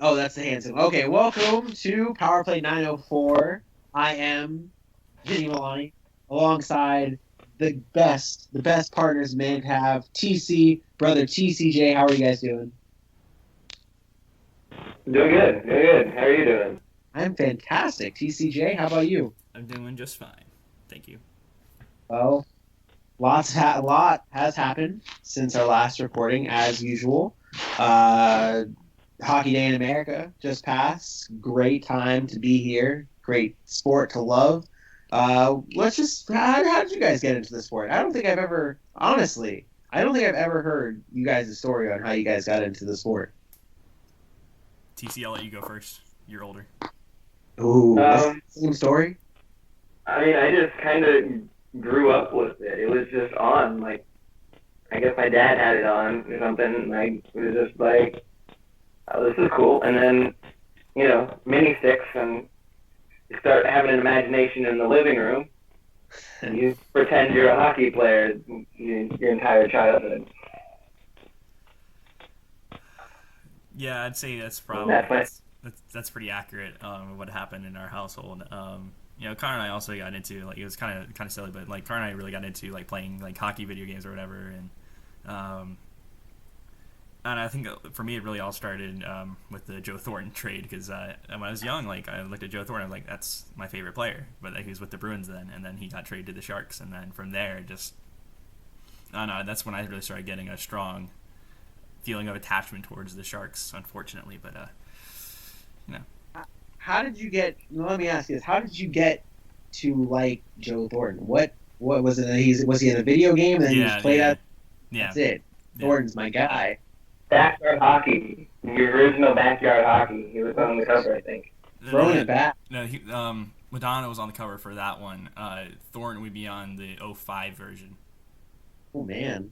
Oh, that's the hand signal. Okay, welcome to PowerPlay904. I am Vinny Milani, alongside the best partners men have. TC, brother TCJ. How are you guys doing? Doing good, doing good. How are you doing? I'm fantastic. TCJ, how about you? I'm doing just fine. Thank you. Well, a lot has happened since our last recording, as usual. Uh, Hockey Day in America just passed. Great time to be here. Great sport to love. Let's just. How did you guys get into the sport? I don't think I've ever, honestly, I don't think I've ever heard you guys' story on how you guys got into the sport. TC, I'll let you go first. You're older. Ooh, that's Um, the same story. I just kind of grew up with it. It was just on. Like, I guess my dad had it on or something. And I was just like, oh, this is cool. And then, mini sticks, and you start having an imagination in the living room. And you pretend you're a hockey player your entire childhood. Yeah, I'd say that's And probably that's when, that's pretty accurate. What happened in our household. Connor and I also got into like it was kind of silly, but like Connor and I really got into like playing like hockey video games or whatever, um, and I think for me it really all started with the Joe Thornton trade because when I was young, like I looked at Joe Thornton, I was like, that's my favorite player, but like, he was with the Bruins then, and then he got traded to the Sharks, and then from there just I don't know. That's when I really started getting a strong feeling of attachment towards the Sharks, unfortunately. But you know, How did you get? Let me ask you this: how did you get to like Joe Thornton? What was it? Was he in a video game and then he just yeah, played yeah, out? yeah, That's it. yeah. Thornton's my guy. backyard hockey, the original backyard hockey. He was on the cover, I think. No, Throwing no, it back. no. Madonna was on the cover for that one. Thornton would be on the '05 version. Oh man,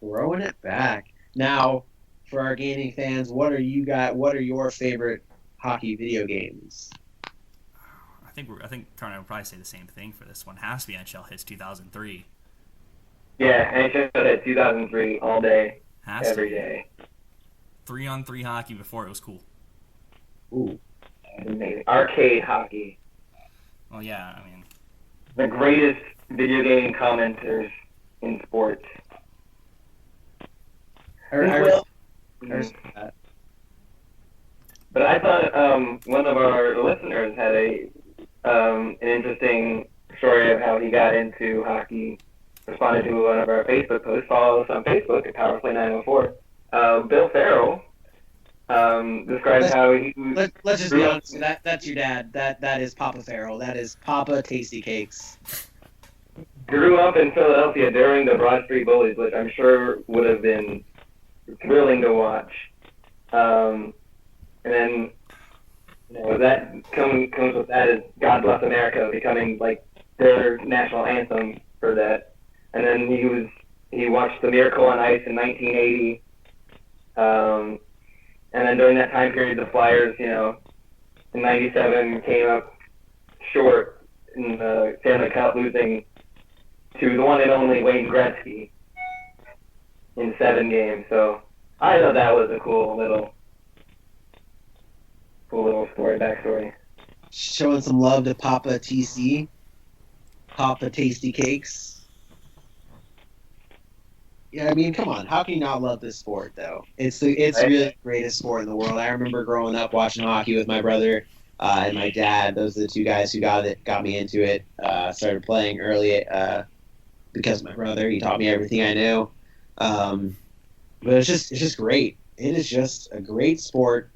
throwing it back. Now, for our gaming fans, what are you got? What are your favorite hockey video games? I think Connor would probably say the same thing for this one. Has to be NHL Hits 2003. Yeah, NHL at 2003 all day, Has to every be day. 3-on-3 hockey before it was cool. Ooh, Amazing. Arcade hockey. Well, yeah, I mean, The greatest video game commenters in sports. I, I, res- Well, I respect that. but I thought one of our listeners had an interesting story of how he got into hockey. Responded to one of our Facebook posts. Follow us on Facebook at PowerPlay904. Bill Farrell describes Let's how he let's just be grew up honest. That's your dad. That is Papa Farrell. That is Papa Tasty Cakes. grew up in Philadelphia during the Broad Street Bullies, which I'm sure would have been thrilling to watch. And then that comes with that is God Bless America becoming like their national anthem for that. And then he watched The Miracle on Ice in 1980. And then during that time period, the Flyers, in '97 came up short in the Stanley Cup, losing to the one and only Wayne Gretzky in 7 games. So I thought that was a cool little backstory. Showing some love to Papa TC, Papa Tasty Cakes. Yeah, I mean, come on. How can you not love this sport, though? It's Right? really the greatest sport in the world. I remember growing up watching hockey with my brother and my dad. Those are the two guys who got me into it. Started playing early because of my brother. He taught me everything I knew. But it's just great. It is just a great sport.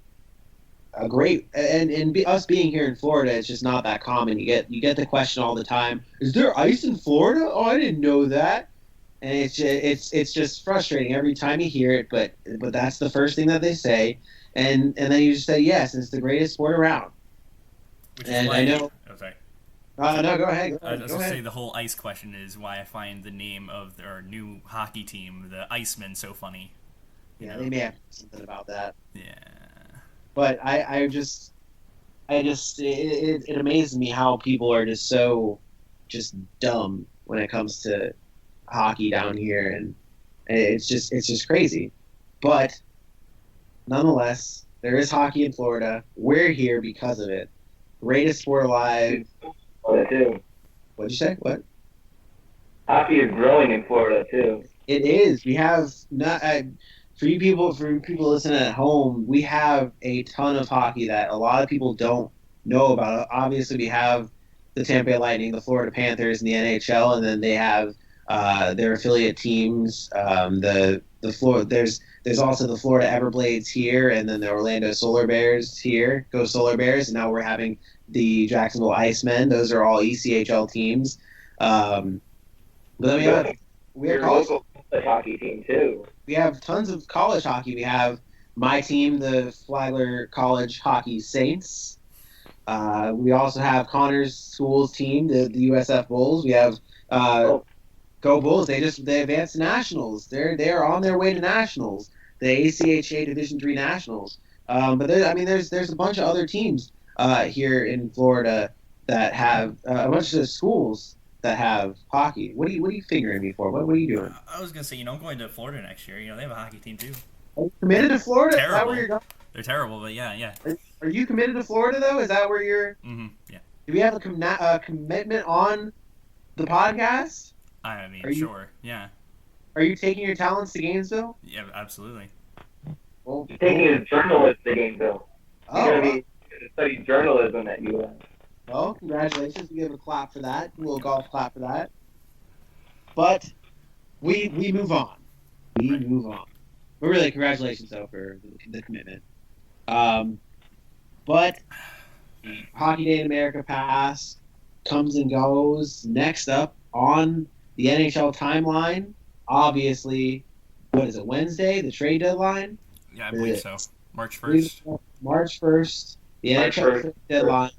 A great us being here in Florida, it's just not that common. You get the question all the time: is there ice in Florida? Oh, I didn't know that. And it's just frustrating every time you hear it, but that's the first thing that they say, and then you just say yes, and it's the greatest sport around. which is And I why. know. Oh, sorry. No, go ahead, I was go gonna say ahead. the whole ice question is why I find the name of our new hockey team, the Icemen, so funny. You Yeah, know? they may have something about that, Yeah. but it amazes me how people are just so just dumb when it comes to hockey down here, and it's just crazy. But nonetheless. There is hockey in Florida. We're here because of it. Greatest sport alive. Florida too. What'd you say? What? Hockey is growing in Florida too. It is. We have not for people listening at home. We have a ton of hockey that a lot of people don't know about. Obviously, we have the Tampa Bay Lightning, the Florida Panthers, and the NHL, and then they have their affiliate teams. The Florida there's also the Florida Everblades here, and then the Orlando Solar Bears here. Go Solar Bears! And now we're having the Jacksonville Icemen. Those are all ECHL teams. But then we have Your college, local hockey team too. we have tons of college hockey. We have my team, the Flagler College Hockey Saints. We also have Connor's school's team, the USF Bulls. We have Go Bulls. They advanced to nationals. They're on their way to nationals. The ACHA Division III nationals. But there's a bunch of other teams here in Florida that have a bunch of schools that have hockey. What are you fingering me for? What are you doing? I was gonna say, I'm going to Florida next year. They have a hockey team too. Are you committed to Florida? Is that Terrible. where you're going? They're terrible, but yeah. Are you committed to Florida though? Is that where you're? Mm-hmm. Yeah. Do we have a commitment on the podcast? I mean, Are you- sure. Yeah. Are you taking your talents to Gainesville? Yeah, absolutely. Well, Taking his journalist to Gainesville. He's oh, gonna be study journalism at UF. well, congratulations. We give a clap for that. A little golf clap for that. But we move on. We move on. But really, congratulations though for the commitment. But Hockey Day in America passed, comes and goes. Next up on the NHL timeline, obviously, what is it? Wednesday, the trade deadline. Yeah, I believe so. March 1st. March 1st, the March NHL 1st. trade deadline.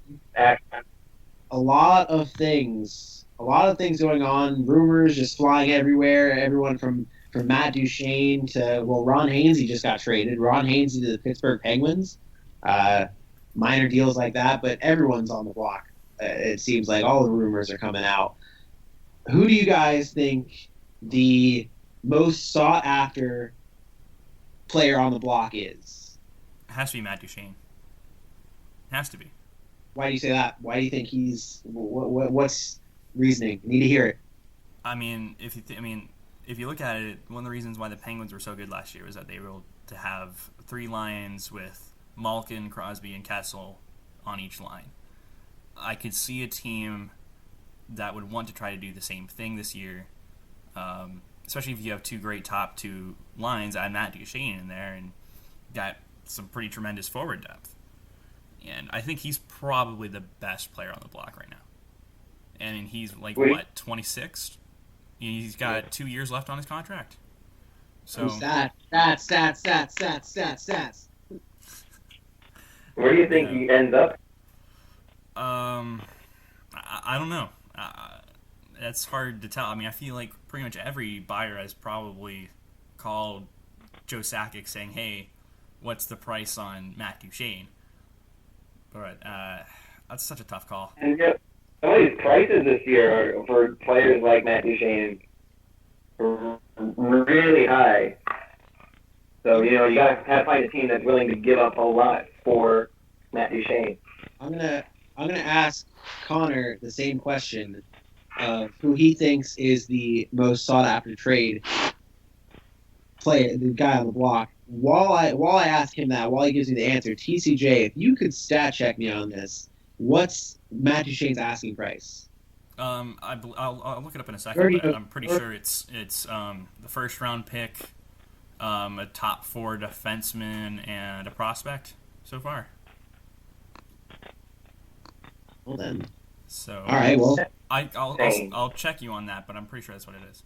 A lot of things going on. Rumors just flying everywhere. Everyone from Matt Duchene to Ron Hainsey just got traded. Ron Hainsey to the Pittsburgh Penguins. Minor deals like that, but everyone's on the block. It seems like all the rumors are coming out. Who do you guys think the most sought after player on the block is? It has to be Matt Duchene. Has to be. Why do you say that? Why do you think he's? What's reasoning? Need to hear it. I mean, if you look at it, one of the reasons why the Penguins were so good last year was that they were able to have three lines with Malkin, Crosby, and Kessel on each line. I could see a team that would want to try to do the same thing this year, especially if you have two great top two lines. Add Matt Duchene in there and got some pretty tremendous forward depth. And I think he's probably the best player on the block right now. And he's like, 26? He's got 2 years left on his contract. So Stats. Where do you think he ends up? I don't know. That's hard to tell. I mean, I feel like pretty much every buyer has probably called Joe Sakic saying, hey, what's the price on Matt Duchene? But that's such a tough call. And some of these prices this year are, for players like Matt Duchene, are really high. So, you got to find a team that's willing to give up a lot for Matt Duchene. I'm gonna ask Connor the same question of who he thinks is the most sought after trade player, the guy on the block. While I ask him that, while he gives me the answer, TCJ, if you could stat check me on this, what's Matt Duchene's asking price? I'll look it up in a second, but I'm pretty sure it's the first round pick, a top 4 defenseman, and a prospect so far. Well then. So all right. Well, I'll check you on that, but I'm pretty sure that's what it is.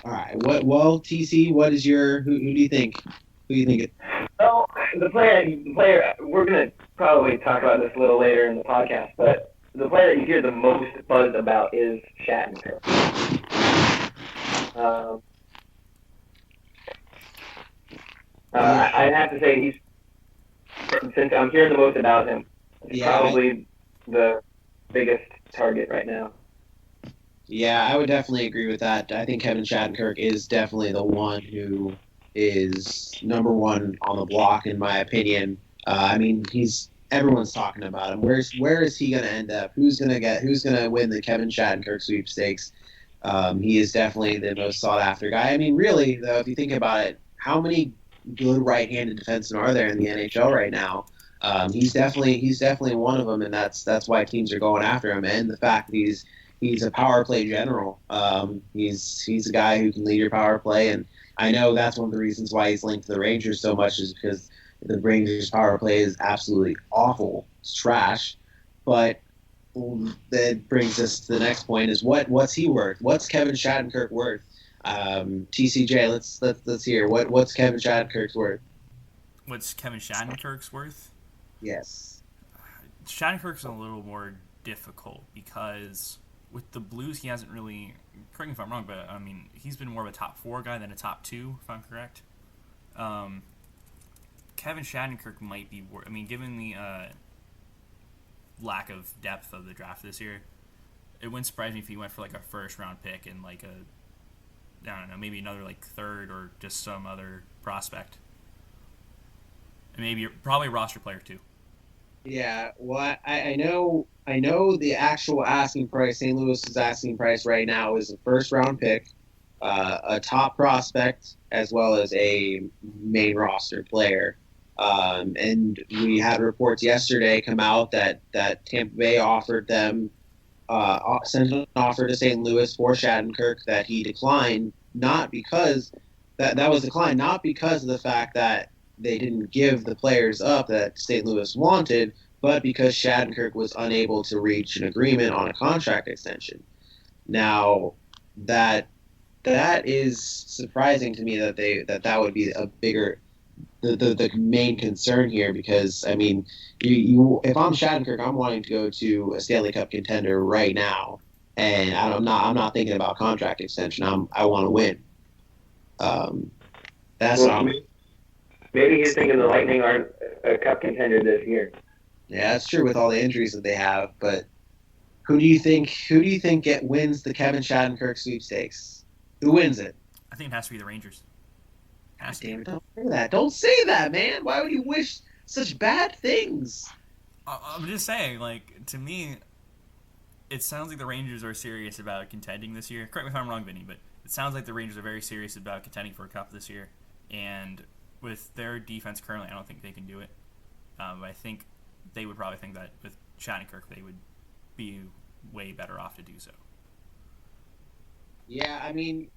All right. Well, TC, what is your who do you think? Who do you think it? Well, the player. We're gonna probably talk about this a little later in the podcast, but the player that you hear the most buzz about is Shattenkirk. I'd have to say since I'm hearing the most about him, he's probably the biggest target right now. Yeah, I would definitely agree with that. I think Kevin Shattenkirk is definitely the one who is number one on the block in my opinion. I mean, he's everyone's talking about him. Where is he going to end up? Who's going to win the Kevin Shattenkirk sweepstakes? He is definitely the most sought after guy. I mean, really though, if you think about it, how many good right-handed defensemen are there in the NHL right now? He's definitely one of them, and that's why teams are going after him. And the fact that he's a power play general. He's a guy who can lead your power play, and I know that's one of the reasons why he's linked to the Rangers so much is because the Rangers power play is absolutely awful. It's trash. But that brings us to the next point: is what's he worth? What's Kevin Shattenkirk worth? TCJ, let's hear what's Kevin Shattenkirk's worth. What's Kevin Shattenkirk's worth? Yes. Shattenkirk's a little more difficult because with the Blues, he hasn't really. Correct me if I'm wrong, but I mean, he's been more of a top four guy than a top two, if I'm correct. Kevin Shattenkirk might be. I mean, given the lack of depth of the draft this year, it wouldn't surprise me if he went for like a first round pick and like I don't know, maybe another like third or just some other prospect, and maybe probably a roster player too. Yeah, well, I know the actual asking price. St. Louis's asking price right now is a first round pick, a top prospect, as well as a main roster player. And we had reports yesterday come out that Tampa Bay offered them sent an offer to St. Louis for Shattenkirk that he declined, not because that was declined, not because of the fact that they didn't give the players up that St. Louis wanted, but because Shattenkirk was unable to reach an agreement on a contract extension. Now, that that is surprising to me that would be a bigger the main concern here because I mean if I'm Shattenkirk, I'm wanting to go to a Stanley Cup contender right now, and I'm not thinking about contract extension. I want to win. Um, that's Well, maybe he's thinking the Lightning aren't a cup contender this year. Yeah, that's true with all the injuries that they have. But who do you think wins the Kevin Shattenkirk sweepstakes? Who wins it? I think it has to be the Rangers. God damn it! Don't say that. Don't say that, man. Why would you wish such bad things? I'm just saying, like to me, it sounds like the Rangers are serious about contending this year. Correct me if I'm wrong, Vinny, but it sounds like the Rangers are very serious about contending for a cup this year. And with their defense currently, I don't think they can do it. I think they would probably think that with Shattenkirk, they would be way better off to do so. Yeah, I mean,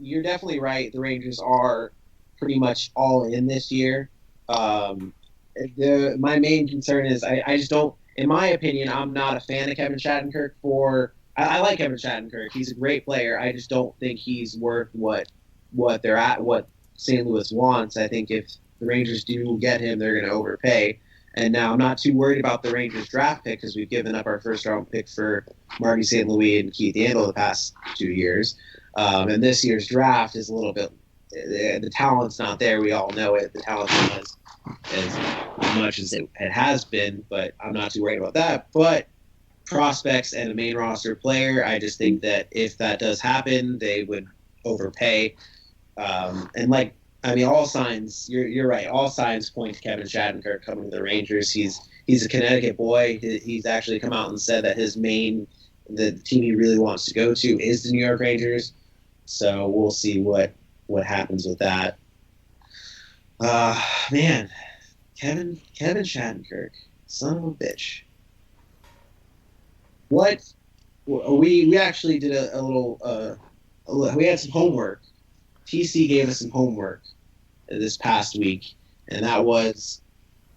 you're definitely right. The Rangers are pretty much all in this year. Um, my main concern is I just don't. In my opinion, I'm not a fan of Kevin Shattenkirk. I like Kevin Shattenkirk. He's a great player. I just don't think he's worth what St. Louis wants. I think if the Rangers do get him, they're going to overpay. And now I'm not too worried about the Rangers draft pick because we've given up our first round pick for Marty St. Louis and Keith Yandle the past 2 years. And this year's draft is a little bit the talent's not there. We all know it. The talent's not as much as it has been, but I'm not too worried about that. But prospects and a main roster player, I just think that if that does happen, they would overpay. And like I mean, all signs. You're right. All signs point to Kevin Shattenkirk coming to the Rangers. He's a Connecticut boy. He's actually come out and said that the team he really wants to go to is the New York Rangers. So we'll see what happens with that. Man, Kevin Shattenkirk, son of a bitch. What we actually did a little. We had some homework. TC gave us some homework this past week, and that was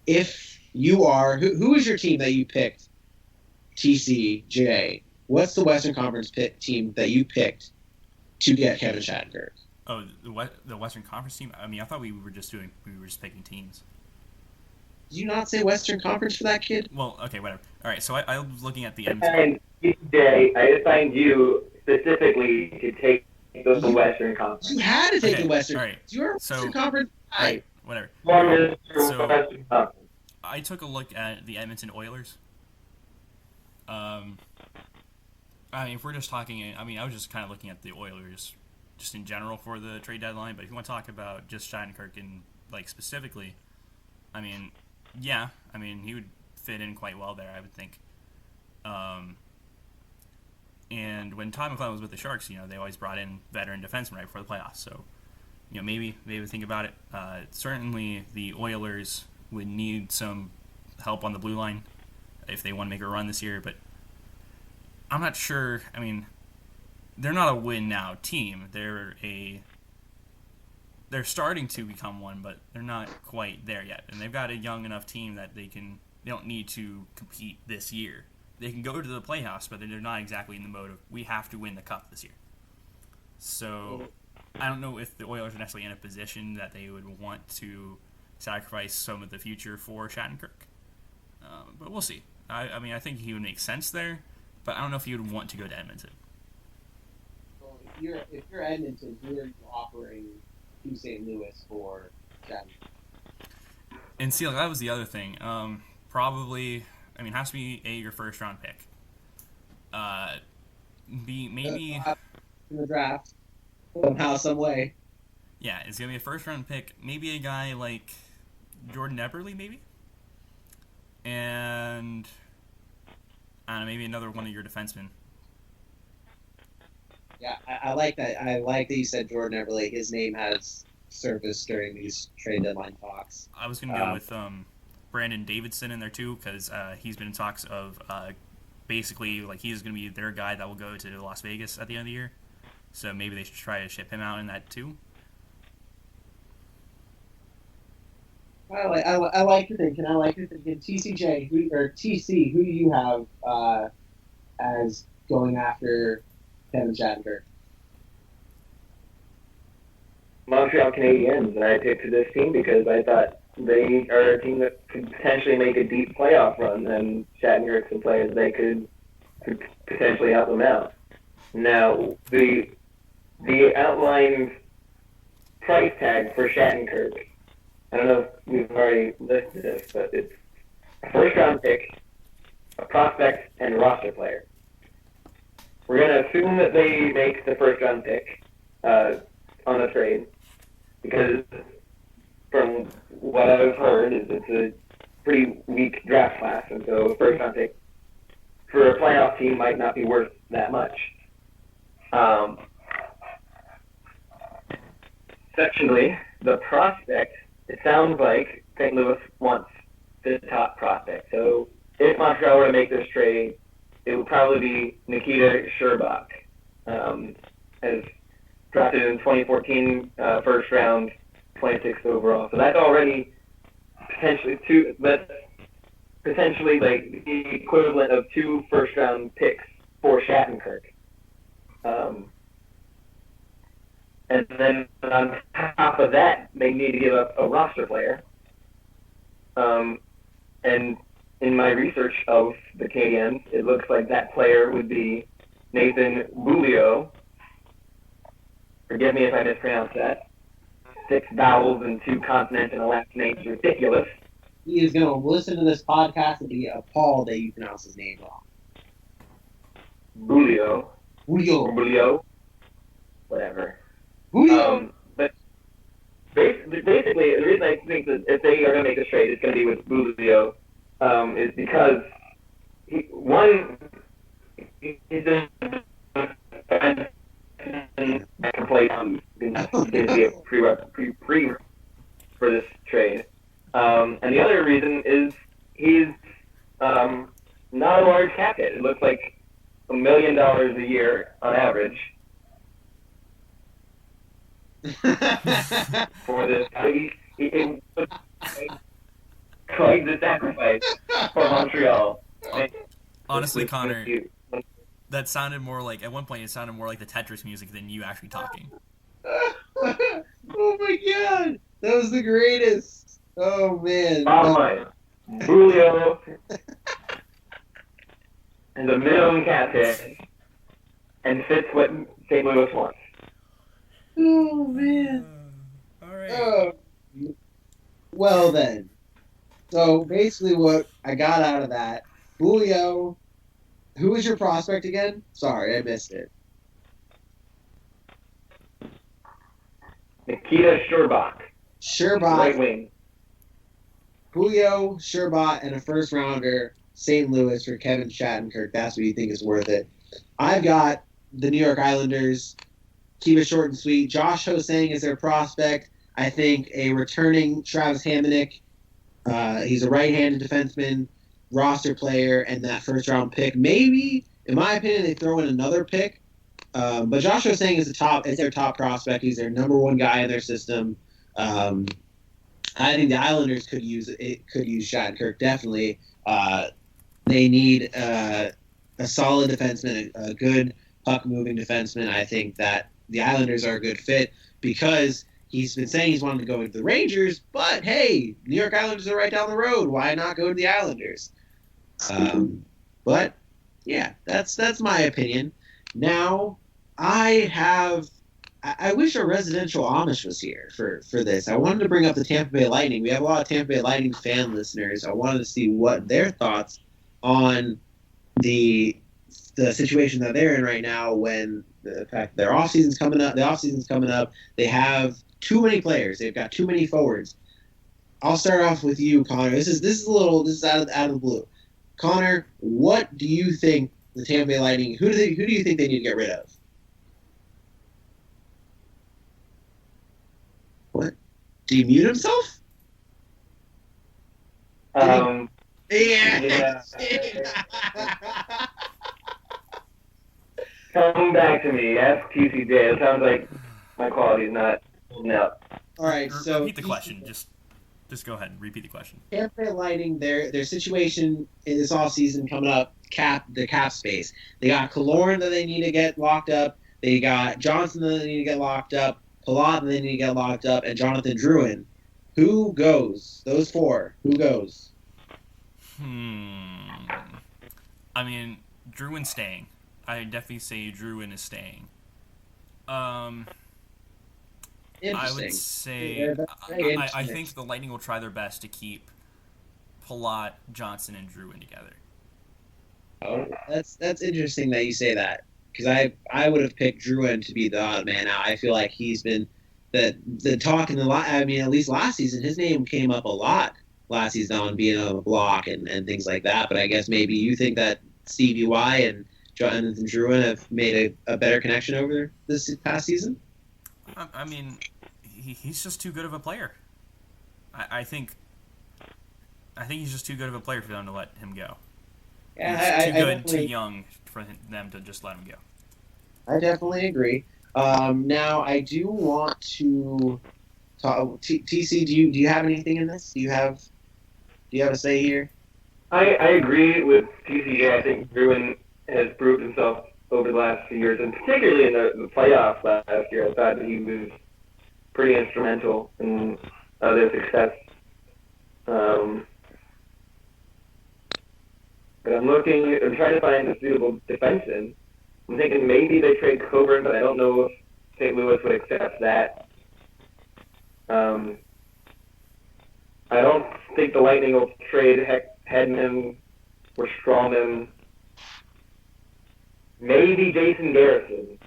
if you are who is your team that you picked? TCJ. What's the Western Conference team that you picked to get Kevin Shattenkirk? Oh, the Western Conference team. I mean, I thought we were just picking teams. Did you not say Western Conference for that kid? Well, okay, whatever. All right, so I was looking at the And TJ, I assigned you specifically to take the Western Conference. You had to take Okay, the Western. all right. You're a Western Conference guy. Right, whatever. So Western Conference. I took a look at the Edmonton Oilers. I mean, if we're just talking, I mean, I was just kind of looking at the Oilers just in general for the trade deadline. But if you want to talk about just Shattenkirk and like specifically, I mean, yeah, I mean he would fit in quite well there, I would think. And when Todd McClellan was with the Sharks, they always brought in veteran defensemen right before the playoffs. So, maybe think about it. Certainly, the Oilers would need some help on the blue line if they want to make a run this year. But I'm not sure. I mean, they're not a win now team. They're starting to become one, but they're not quite there yet. And they've got a young enough team that they don't need to compete this year. They can go to the playoffs, but they're not exactly in the mode of we have to win the cup this year. So I don't know if the Oilers are necessarily in a position that they would want to sacrifice some of the future for Shattenkirk. But we'll see. I mean, I think he would make sense there, but I don't know if he would want to go to Edmonton. Well, if you're Edmonton, who are you offering to St. Louis for Shattenkirk? And see, that was the other thing. Probably, I mean, it has to be your first round pick. Maybe in the draft somehow, some way. Yeah, it's gonna be a first round pick. Maybe a guy like Jordan Eberle, maybe, and I don't know, maybe another one of your defensemen. Yeah, I like that. I like that you said Jordan Eberle. His name has surfaced during these trade deadline talks. I was gonna go with Brandon Davidson in there too, because he's been in talks of basically like he's going to be their guy that will go to Las Vegas at the end of the year. So maybe they should try to ship him out in that too. I like your thinking. TCJ, TC, who do you have as going after Kevin Shattenkirk? Montreal Canadiens, and I picked this team because I thought they are a team that could potentially make a deep playoff run, and Shattenkirk some players they could potentially help them out. Now, the outlined price tag for Shattenkirk, I don't know if we've already listed this, but it's a first-round pick, a prospect, and a roster player. We're going to assume that they make the first-round pick on a trade, because from what I've heard, is it's a pretty weak draft class, and so a first-round pick for a playoff team might not be worth that much. Secondly, the prospect, it sounds like St. Louis wants the top prospect. So if Montreal were to make this trade, it would probably be Nikita Sherbak, as drafted in 2014 first round, 26th overall. So that's already potentially like the equivalent of 2 first round picks for Shattenkirk. And then on top of that, they need to give up a roster player. And in my research of the Canadiens, it looks like that player would be Nathan Beaulieu. Forgive me if I mispronounce that. 6 vowels and 2 consonants and a last name is ridiculous. He is going to listen to this podcast and be appalled that you pronounce his name wrong. Beaulieu. Whatever. But basically, the reason I think that if they are going to make this trade, it's going to be with Beaulieu, is because he's a that can play going to be a pre for this trade. And the other reason is he's not a large cap hit. It looks like $1 million a year on average. For this, he quite the sacrifice for Montreal. Honestly, Connor, that sounded more like, at one point it sounded more like the Tetris music than you actually talking. Oh my god, that was the greatest. Oh man. Julio and the minimum cap hit and fits what St. Louis wants. Oh man. All right. Well then. So basically what I got out of that, Julio, who was your prospect again? Sorry, I missed it. Nikita Sherbak, right Sherbot, wing. Julio, Sherbot, and a first rounder, St. Louis for Kevin Shattenkirk. That's what you think is worth it. I've got the New York Islanders. Keep it short and sweet. Josh Hosang is their prospect. I think a returning Travis Hamonic. He's a right-handed defenseman, roster player, and that first-round pick. Maybe, in my opinion, they throw in another pick. But Josh Hosang is their top prospect. He's their number one guy in their system. Um, I think the Islanders could use Shattenkirk definitely. They need a solid defenseman, a good puck moving defenseman. I think that the Islanders are a good fit because he's been saying he's wanted to go into the Rangers, but hey, New York Islanders are right down the road. Why not go to the Islanders? But yeah, that's my opinion. Now I wish a residential Amish was here for this. I wanted to bring up the Tampa Bay Lightning. We have a lot of Tampa Bay Lightning fan listeners. I wanted to see what their thoughts on the situation that they're in right now when the fact their off season's coming up. The off season's coming up. They have too many players. They've got too many forwards. I'll start off with you, Connor. This is out of the blue. Connor, what do you think the Tampa Bay Lightning? Who do you think they need to get rid of? What? Did he mute himself? Yeah. Come back to me. Ask TCJ. It sounds like my quality's not holding up. All right. So repeat the question. Just go ahead and repeat the question. Tampa Bay Lightning, their situation in this offseason coming up, the cap space. They got Killorn that they need to get locked up. They got Johnson that they need to get locked up. Palat that they need to get locked up, and Jonathan Drouin. Who goes? Those four. Who goes? I mean, Drouin's staying. I definitely say Drouin is staying. I would say I think the Lightning will try their best to keep Palat, Johnson, and Drouin together. Oh, that's interesting that you say that because I would have picked Drouin to be the odd man out. I feel like he's been the talk in the lot. I mean, at least last season, his name came up a lot last season on being on the block and things like that. But I guess maybe you think that Stevie Y and Jonathan Drouin have made a better connection over this past season. I mean, he's just too good of a player. I think he's just too good of a player for them to let him go. Yeah, he's too good, too young for them to just let him go. I definitely agree. Now, I do want to talk. TC, do you have anything in this? Do you have a say here? I agree with TCJ. I think Drouin has proved himself over the last few years, and particularly in the playoffs last year. I thought that he was pretty instrumental in their success. But I'm trying to find a suitable defenseman. I'm thinking maybe they trade Coburn, but I don't know if St. Louis would accept that. I don't think the Lightning will trade Hedman or Strawman. Maybe Jason Garrison.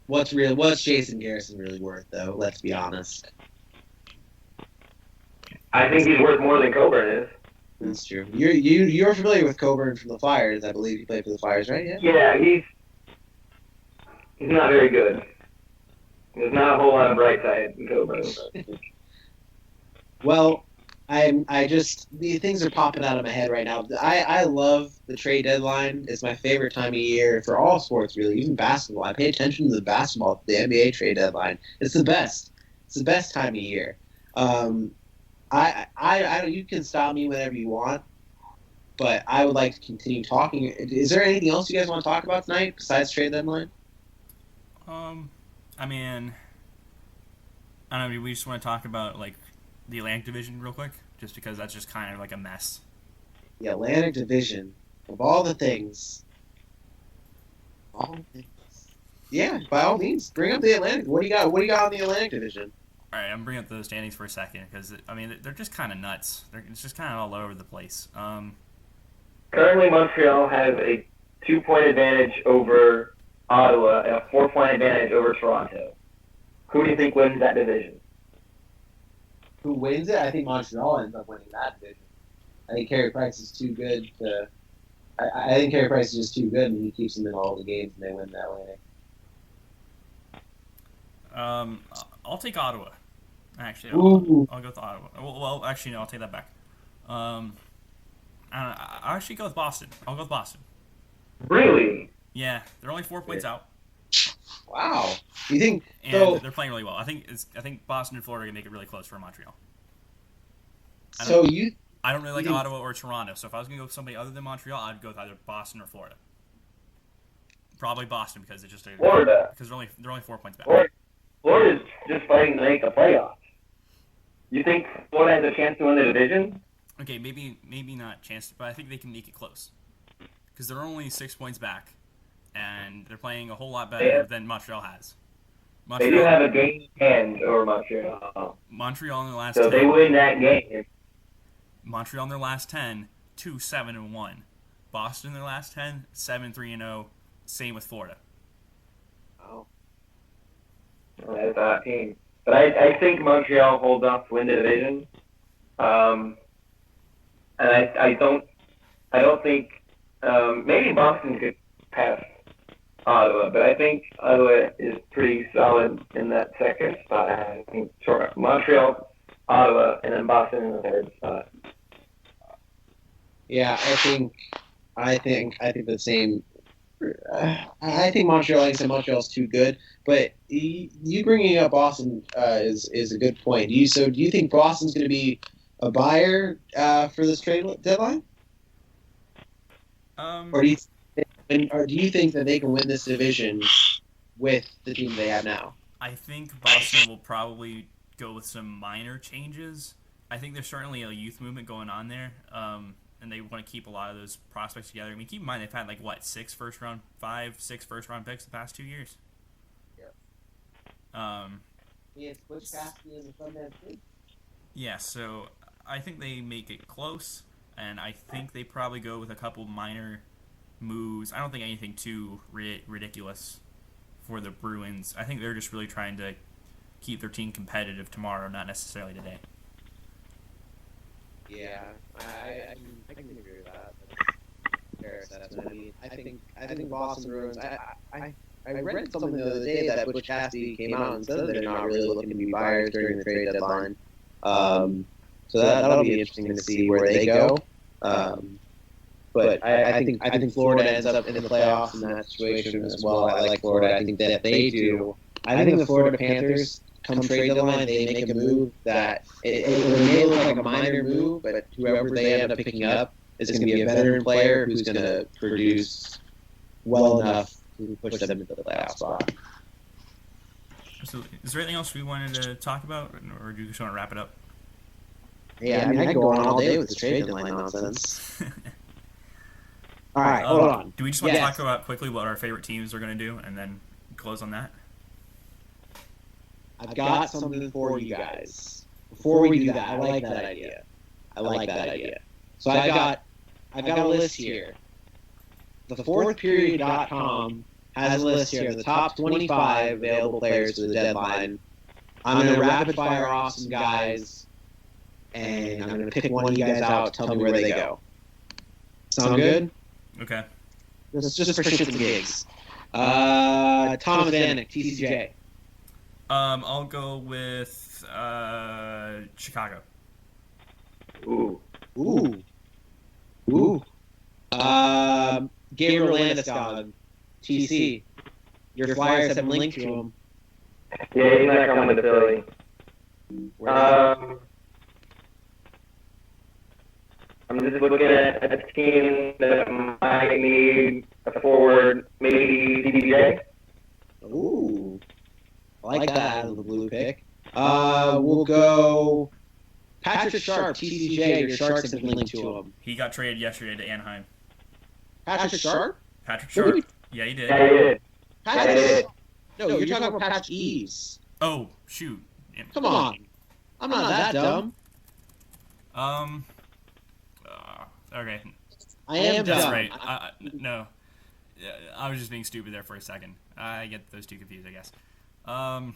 What's Jason Garrison really worth, though? Let's be honest. I think he's worth more than Coburn is. That's true. You're familiar with Coburn from the Flyers, I believe. He played for the Flyers, right? Yeah, he's not very good. There's not a whole lot of bright side in Coburn. Well, the things are popping out of my head right now. I love the trade deadline. It's my favorite time of year for all sports, really, even basketball. I pay attention to the NBA trade deadline. It's the best. It's the best time of year. You can stop me whenever you want, but I would like to continue talking. Is there anything else you guys want to talk about tonight besides trade deadline? I mean, I don't know. We just want to talk about like the Atlantic Division real quick, just because that's just kind of like a mess. The Atlantic Division, of all the things. Yeah, by all means, bring up the Atlantic. What do you got? What do you got on the Atlantic Division? All right, I'm bringing up the standings for a second because I mean they're just kind of nuts. It's just kind of all over the place. Currently, Montreal has a 2-point advantage over Ottawa and a 4-point advantage over Toronto. Who do you think wins that division? Who wins it? I think Montreal ends up winning that division. I think Carey Price is too good to. I think Carey Price is just too good, and he keeps them in all the games, and they win that way. I'll take Ottawa. Actually, I'll go with Ottawa. Well, actually, no, I'll take that back. I I'll actually go with Boston. I'll go with Boston. Really? Yeah, they're only 4 points out. Wow. You think? And So they're playing really well. I think Boston and Florida are gonna make it really close for Montreal. I don't really like Ottawa or Toronto, so if I was gonna go with somebody other than Montreal, I'd go with either Boston or Florida. Probably Boston because it's just Florida. Because they're only 4 points back. Florida's just fighting to make the playoffs. You think Florida has a chance to win the division? Okay, maybe not chance, but I think they can make it close because they're only 6 points back, and they're playing a whole lot better than Montreal has. They do have a game in hand over Montreal. Montreal in their last so 10. They win that game. Montreal in their last 10, 2-7-1. Boston in their last 10, 7-3-0. Same with Florida. Oh. That's that team. But I think Montreal holds off to win the division. And I don't think maybe Boston could pass Ottawa, but I think Ottawa is pretty solid in that second spot. I think Montreal, Ottawa, and then Boston in the third spot. Yeah, I think the same. I think Montreal's too good, but you bringing up Boston is a good point. Do you think Boston's going to be a buyer for this trade deadline, or do you think that they can win this division with the team they have now? I think Boston will probably go with some minor changes. I think there's certainly a youth movement going on there. And they want to keep a lot of those prospects together. I mean, keep in mind they've had 6 first round picks the past 2 years. Yeah. It's Butch Cassidy and the Sundance Kid. Yeah, so I think they make it close, and I think they probably go with a couple minor moves. I don't think anything too ridiculous for the Bruins. I think they're just really trying to keep their team competitive tomorrow, not necessarily today. Yeah, I can agree with that. Fair assessment. I mean, I think Boston Bruins. I read something the other day that Butch Cassidy came out and said that they're not really looking to be buyers during the trade deadline. So that'll be interesting to see where they go. But I think Florida ends up in the playoffs in that situation as well. I like Florida. I think that they do. I think the Florida Panthers, come trade deadline, they make a move that it may look like a minor move, but whoever they end up picking up is going to be a veteran player who's going to produce well enough to push them into the playoff spot. Absolutely. Is there anything else we wanted to talk about, or do you just want to wrap it up? Yeah, I mean, I could go on all day with this trade deadline nonsense. All right, hold on. Do we just want to talk about quickly what our favorite teams are going to do, and then close on that? I've got something for you guys. Before we do that, I like that idea. So I've got a list here. The fourthperiod.com has a list here of the top 25 available players for the deadline. I'm going to rapid fire off some guys, and I'm going to pick one of you guys out. Tell me where they go. Sound good? Okay. This is just for shits and gigs. Thomas Vanek, TCJ. I'll go with Chicago. Ooh. Gabriel Landeskog, TC. Your Flyers have linked to him. Yeah, he's not coming to Philly. I'm just looking at a team that might need a forward, maybe CDJ. Ooh. I like that out of the blue pick. We'll go Patrick Sharp, TCJ. Your Sharks have linked to him. He got traded yesterday to Anaheim. Patrick Sharp? Patrick Sharp. Yeah, he did. Yeah, he did. Patrick? No, you're talking about Patrick Eves. Oh, shoot. Come on. I'm not that dumb. Okay. I am That's dumb. right. No. I was just being stupid there for a second. I get those two confused, I guess. Well,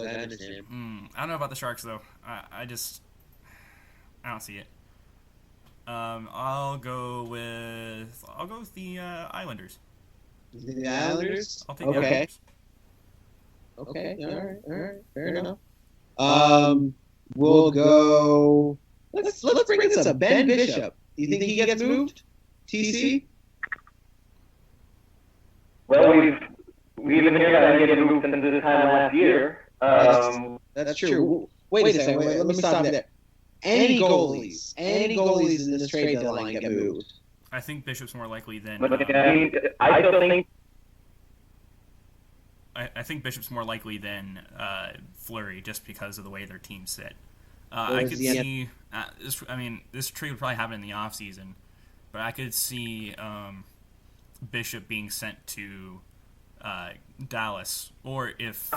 I understand. I don't know about the Sharks though. I don't see it. I'll go with the Islanders. The Islanders? I'll take the Okay. Islanders. Okay. All right. Fair enough. We'll go. Let's bring this up. Ben Bishop. Do you think he gets moved? TC? Well, we've been hearing about him getting moved since this time last year. That's true. Wait a second. Let me stop you there. Any goalies in this trade deadline get moved? I think Bishop's more likely than. But I mean, I still think. I think Bishop's more likely than Fleury just because of the way their teams sit. I could see this. I mean, this trade would probably happen in the off season, but I could see Bishop being sent to Dallas, or if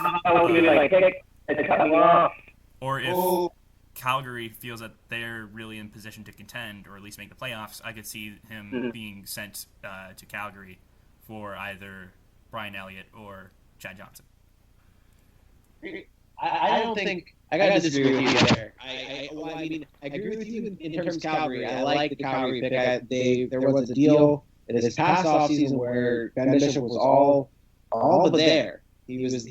Calgary feels that they're really in position to contend or at least make the playoffs, I could see him being sent to Calgary for either Brian Elliott or Chad Johnson. I don't think I gotta disagree with you there. I agree with you in terms of Calgary. I like the Calgary pick. There was a deal in his past offseason where Ben Bishop was all but there. He was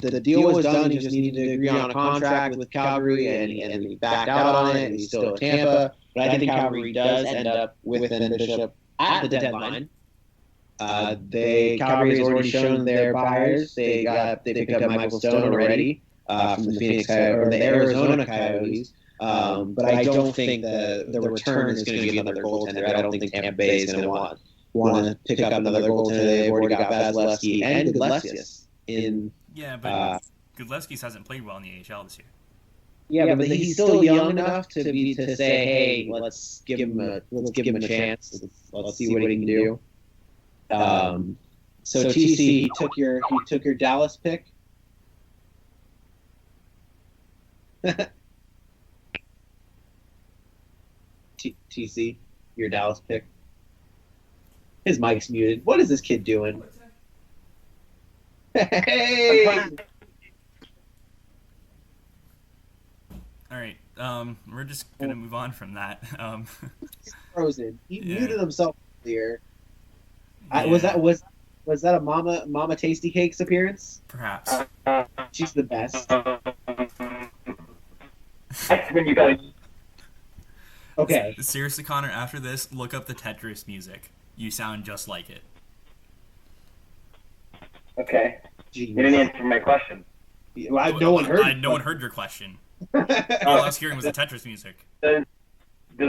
the deal was done. He just needed to agree on a contract with Calgary, and he backed out on it. And he's still at Tampa, but I think Calgary does end up with Ben Bishop at the deadline. Calgary has already shown their buyers. They picked up Michael Stone already from the Arizona Coyotes. But I don't think the return is going to be another goaltender. I don't think Tampa Bay is going to want to pick up another goaltender. They've already got Vasilevsky and Gudlevskis in. Yeah, but Gudlevskis hasn't played well in the AHL this year. Yeah, but he's still young enough to say, hey, let's give him a chance. Let's see what he can do. So TC, he took your Dallas pick. TC, your Dallas pick. His mic's muted. What is this kid doing? Hey! All right. We're just gonna move on from that. He's frozen. He muted himself earlier. Yeah. Was that a Mama Tasty Cakes appearance? Perhaps. She's the best. That's when you gotta. Okay. Seriously, Connor, after this, look up the Tetris music. You sound just like it. Okay. Jeez. You didn't answer my question. No one heard. No one heard your question. All I was hearing was the Tetris music. Does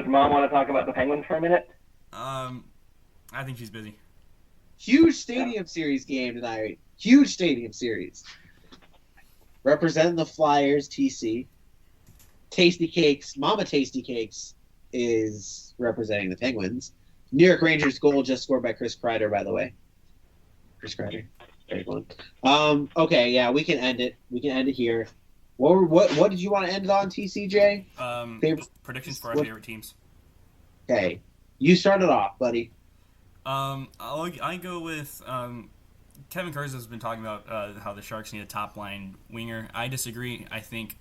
Mom want to talk about the Penguins for a minute? I think she's busy. Huge Stadium Series game tonight. Huge Stadium Series. Representing the Flyers, TC. Tasty Cakes, Mama Tasty Cakes is representing the Penguins. New York Rangers goal just scored by Chris Kreider, by the way. Chris Kreider. Very fun. Okay, yeah, we can end it. We can end it here. What did you want to end it on, TCJ? Predictions for our favorite teams. Okay. You started off, buddy. I go with Kevin Kurz has been talking about how the Sharks need a top line winger. I disagree. I think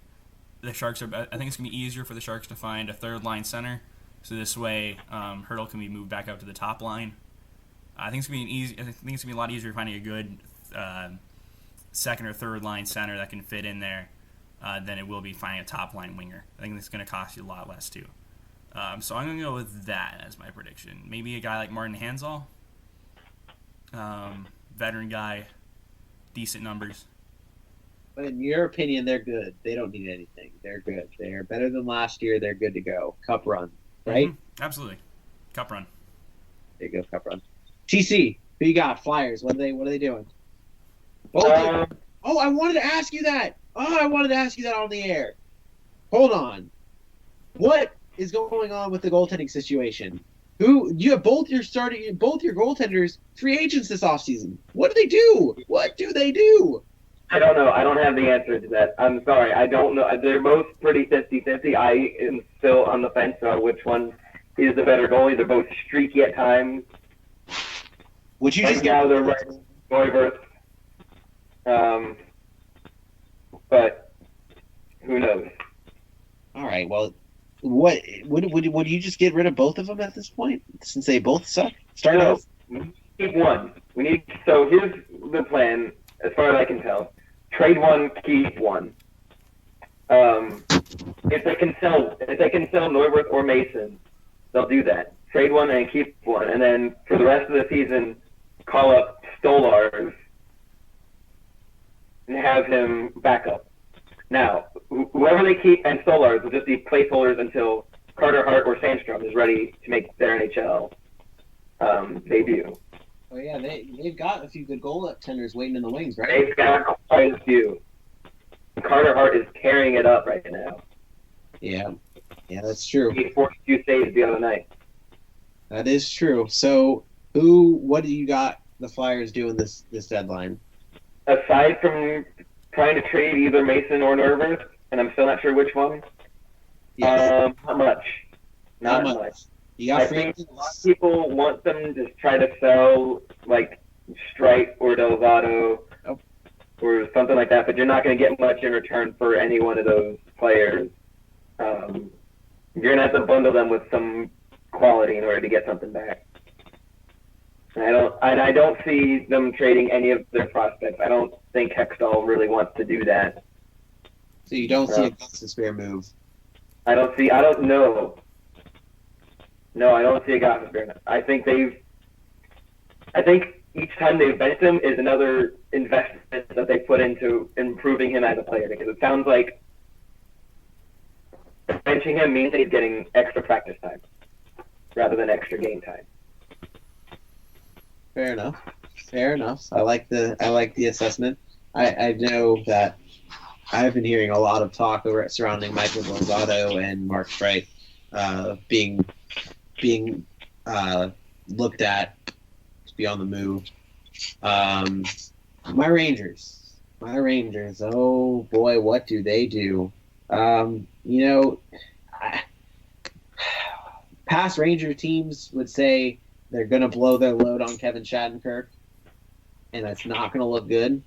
the Sharks I think it's gonna be easier for the Sharks to find a third line center. So this way, Hurdle can be moved back up to the top line. I think it's gonna be a lot easier finding a good second or third line center that can fit in there than it will be finding a top line winger. I think it's gonna cost you a lot less too. So I'm gonna go with that as my prediction. Maybe a guy like Martin Hansel, veteran guy, decent numbers. But in your opinion, they're good. They don't need anything. They're good. They're better than last year. They're good to go. Cup run, right? Mm-hmm. Absolutely, cup run. There you go, cup run. TC, who you got? Flyers. What are they doing? I wanted to ask you that. I wanted to ask you that on the air. Hold on. What is going on with the goaltending situation? You have both your goaltenders free agents this offseason. What do they do? What do they do? I don't know. I don't have the answer to that. I'm sorry. I don't know. They're both pretty 50-50. I am still on the fence on which one is the better goalie. They're both streaky at times. Would you Right just now get they're right Neuwirth. But who knows? all right? Well, what would you just get rid of both of them at this point since they both suck? Start No, out. we need one. So here's the plan, as far as I can tell. Trade one, keep one. If they can sell Neuwirth or Mason, they'll do that. Trade one and keep one, and then for the rest of the season, call up Stolars and have him back up. Now, whoever they keep and Stolars will just be placeholders until Carter Hart or Sandstrom is ready to make their NHL debut. Oh yeah, they've got a few good goaltenders waiting in the wings, right? They've got quite a few. Carter Hart is tearing it up right now. Yeah, that's true. He forced 2 saves the other night. That is true. So, what do you got the Flyers doing this deadline? Aside from trying to trade either Mason or Neuwirth, and I'm still not sure which one, Yes. not much. Not much. You got I think a lot of people want them to try to sell, like, Strite or Delgado or something like that, but you're not going to get much in return for any one of those players. You're going to have to bundle them with some quality in order to get something back. And I don't see them trading any of their prospects. I don't think Hextall really wants to do that. So you don't see a Gostisbehere move? I don't know. No, I don't see a Gostisbehere. I think each time they've benched him is another investment that they put into improving him as a player, because it sounds like benching him means that he's getting extra practice time rather than extra game time. Fair enough. I like the assessment. I know that I've been hearing a lot of talk surrounding Michael Delgado and Mark Strite being looked at to be on the move. My Rangers. Oh boy, what do they do? Past Ranger teams would say they're going to blow their load on Kevin Shattenkirk, and that's not going to look good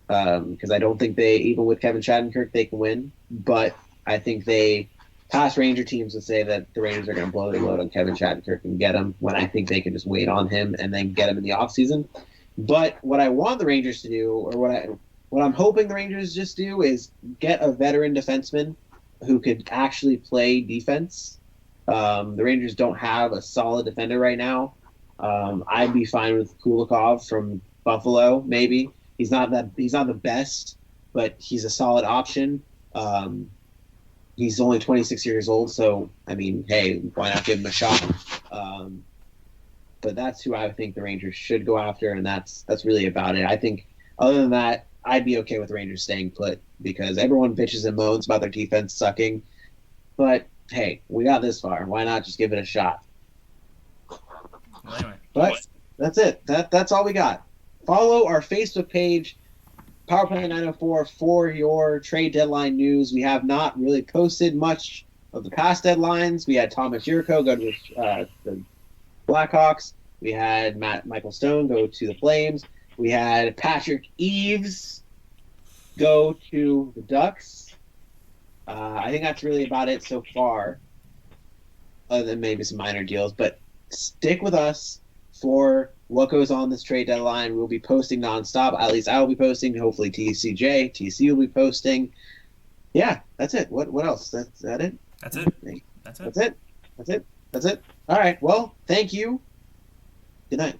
because I don't think even with Kevin Shattenkirk, they can win. But I think past Ranger teams would say that the Rangers are going to blow their load on Kevin Shattenkirk and get him, when I think they can just wait on him and then get him in the offseason. But what I want the Rangers to do, or what I'm hoping the Rangers just do, is get a veteran defenseman who could actually play defense. The Rangers don't have a solid defender right now. I'd be fine with Kulikov from Buffalo. Maybe he's not the best, but he's a solid option. He's only 26 years old, so I mean, hey, why not give him a shot? But that's who I think the Rangers should go after, and that's really about it. I think other than that, I'd be okay with the Rangers staying put because everyone bitches and moans about their defense sucking. But hey, we got this far. Why not just give it a shot? Well, anyway. But that's it. That's all we got. Follow our Facebook page, PowerPlay904, for your trade deadline news. We have not really posted much of the past deadlines. We had Thomas Yurko go to the Blackhawks. We had Michael Stone go to the Flames. We had Patrick Eaves go to the Ducks. I think that's really about it so far, other than maybe some minor deals. But stick with us for what goes on this trade deadline. We'll be posting nonstop. At least I will be posting. Hopefully TC will be posting. Yeah, that's it. What else? That's it? That's it. That's it. All right. Well, thank you. Good night.